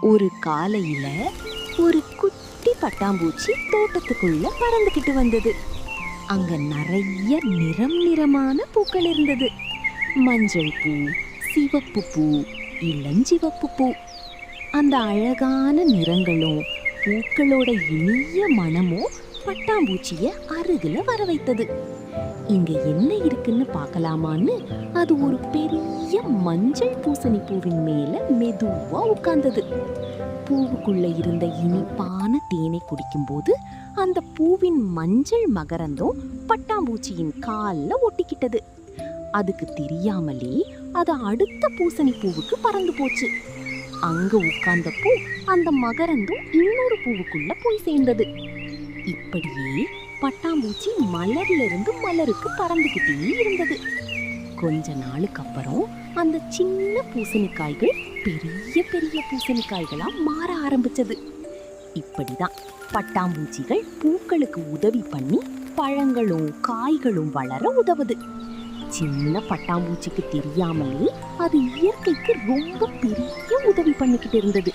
ஒரு காலையில ஒரு குட்டி பட்டாம்பூச்சி தோட்டத்துக்குள்ள பறந்துகிட்டு வந்தது. அங்க நிறைய நிறம் நிறமான பூக்கள் இருந்தது. மஞ்சள் பூ, சிவப்பு பூ, இளஞ்சிவப்பு பூ. அந்த அழகான நிறங்களும் பூக்களோட இனிய மனமும் பட்டாம்பூச்சிய அருகில வர வைத்தது. இங்க என்ன இருக்குன்னு பார்க்கலாமான்னு அது ஒரு பெரிய மஞ்சள் பூசணி பூவின் மேல மெதுவா உட்கார்ந்தது. பூவுக்குள்ள இருந்த இனிப்பான தேனை குடிக்கும்போது அந்த பூவின் மஞ்சள் மகரந்தம் பட்டாம்பூச்சியின் கால்ல ஒட்டிக்கிட்டது. அதுக்கு தெரியாமலே அது அடுத்த பூசணி பூவுக்கு பறந்து போச்சு. அங்க உட்கார்ந்தப்போ அந்த மகரந்தம் இன்னொரு பூவுக்குள்ள போய் சேர்ந்தது. இப்படியே பட்டாம்பூச்சி மலர்ல இருந்து மலருக்கு பறந்துகிட்டே இருந்தது. கொஞ்ச நாளுக்கு அப்புறம் அந்த சின்ன பூசணிக்காய்கள் பெரிய பெரிய பூசணிக்காய்களா மாற ஆரம்பிச்சது. இப்படிதான் பட்டாம்பூச்சிகள் பூக்களுக்கு உதவி பண்ணி பழங்களும் காய்களும் வளர உதவுது. சின்ன பட்டாம்பூச்சிக்கு தெரியாமலே அது இயற்கைக்கு ரொம்ப பெரிய உதவி பண்ணிக்கிட்டு இருந்தது.